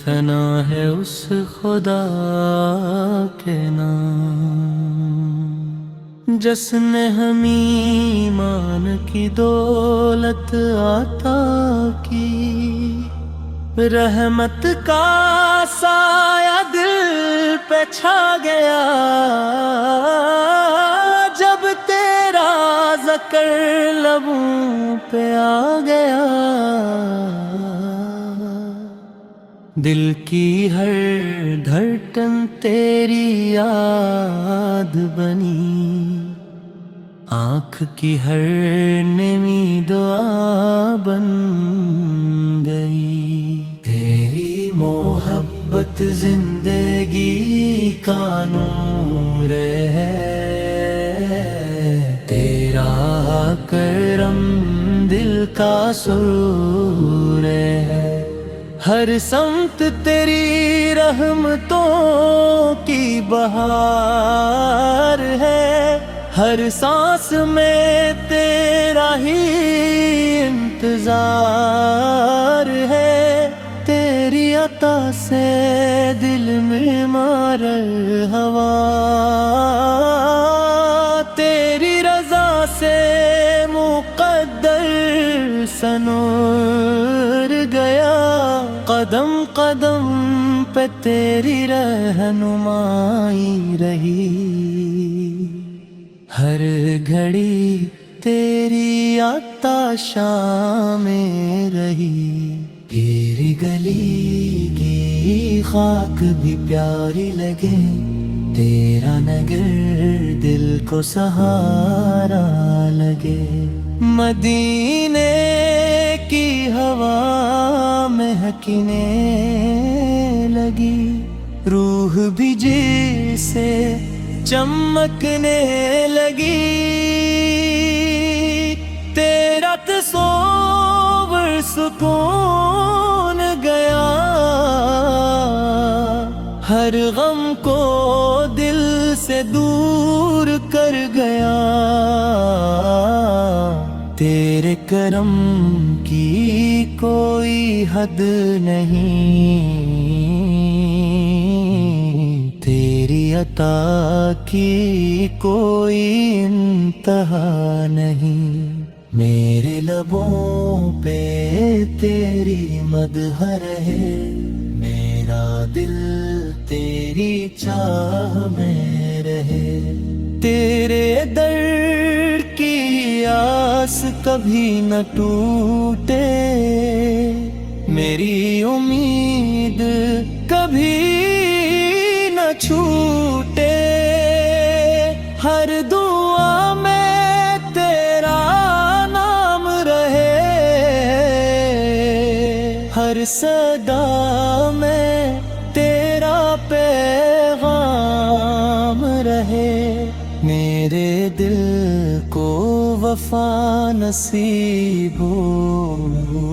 فنا ہے اس خدا کے نام، جس نے ہمیں ایمان کی دولت عطا کی، رحمت کا سایہ دل پہ چھا گیا جب تیرا ذکر لبوں پہ آ گیا۔ دل کی ہر دھڑکن تیری یاد بنی، آنکھ کی ہر نمی دعا بن گئی۔ تیری محبت زندگی کا نور ہے، تیرا کرم دل کا سرور ہے، ہر سمت تیری رحمتوں کی بہار ہے، ہر سانس میں تیرا ہی انتظار ہے، تیری عطا سے دل میں مرحبا، تیری رضا سے مقدر سنور گیا، قدم قدم پہ تیری رہنمائی رہی، ہر گھڑی تیری عطا میں رہی، تیری گلی کی خاک بھی پیاری لگے، تیرا نگر دل کو سہارا لگے، مدینے کی ہوا مہکنے لگی، روح بھی جیسے چمکنے لگی، تیرا تصور سکون گیا، ہر غم کو دل سے دور کر گیا، تیرے کرم کی کوئی حد نہیں، تیری عطا کی کوئی انتہا نہیں، میرے لبوں پہ تیری مدح رہے، میرا دل تیری چاہ میں رہے، تیرے در کی آس کبھی نہ ٹوٹے، میری امید کبھی نہ چھوٹے، ہر دعا میں تیرا نام رہے، ہر صدا میں تیرا پیغام رہے، میرے دل کو وفا نصیب ہو،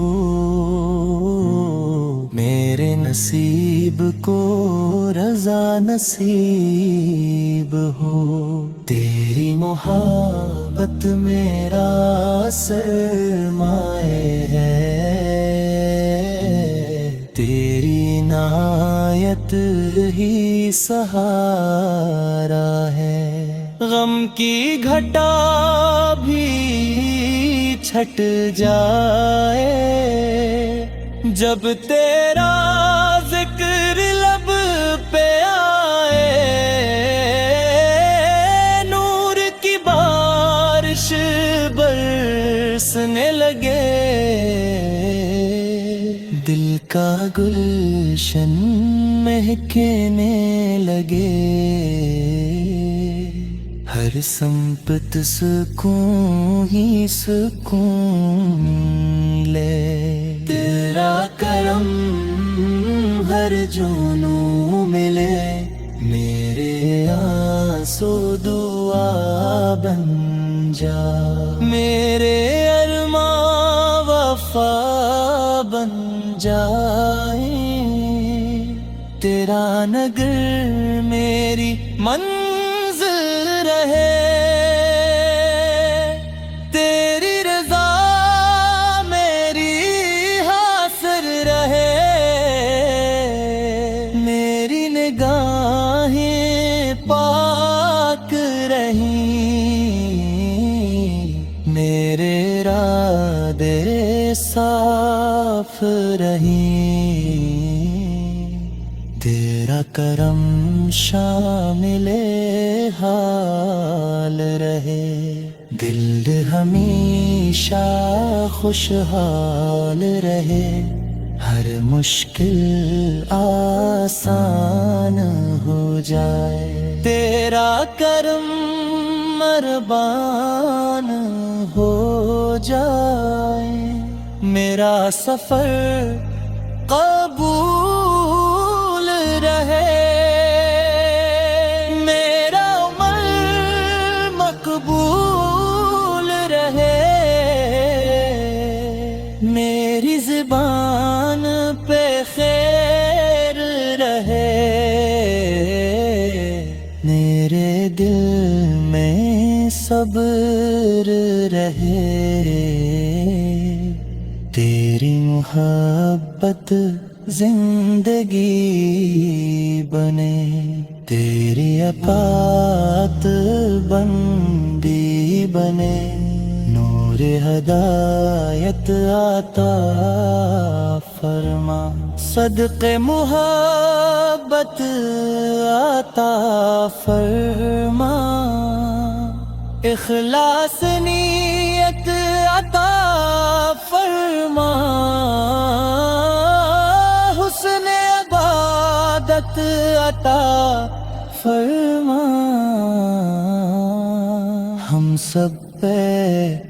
میرے نصیب کو رضا نصیب ہو، تیری محبت میرا سرمایہ ہے، تیری عنایت ہی سہارا ہے، غم کی گھٹا بھی چھٹ جائے جب تیرا ذکر لب پہ آئے، نور کی بارش برسنے لگے، دل کا گلشن مہکنے لگے، ہر سمت سکون ہی سکون لے، تیرا کرم ہر جنوں ملے، میرے آنسو دعا بن جا، میرے ارماں وفا بن جائیں، تیرا نگر میری منزل رہے، تیری رضا میری حاصل رہے، صاف رہیں، تیرا کرم شامل حال رہے، دل ہمیشہ خوشحال رہے، ہر مشکل آسان ہو جائے، تیرا کرم مہربان ہو جائے، میرا سفر قبول رہے، میرا عمل مقبول رہے، میری زبان پہ خیر رہے، میرے دل میں صبر رہے، تیری محبت زندگی بنے، تیری اطاعت بندی بنے، نور ہدایت عطا فرما، صدق محبت عطا فرما، اخلاص نیت عطا فرما، حسن عبادت عطا فرما، ہم سب پہ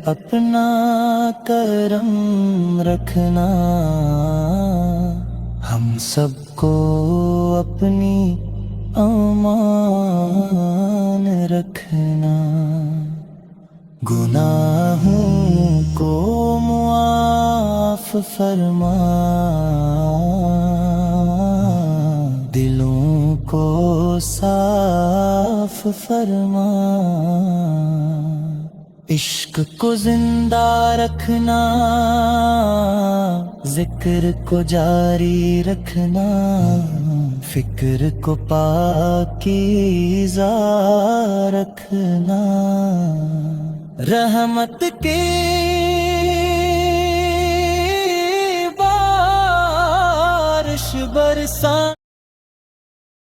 اپنا کرم رکھنا، ہم سب کو اپنی امان رکھنا، گناہوں کو معاف فرما، دلوں کو صاف فرما، عشق کو زندہ رکھنا، ذکر کو جاری رکھنا، فکر کو پاکیزہ رکھنا، رحمت کی بارش برسانا۔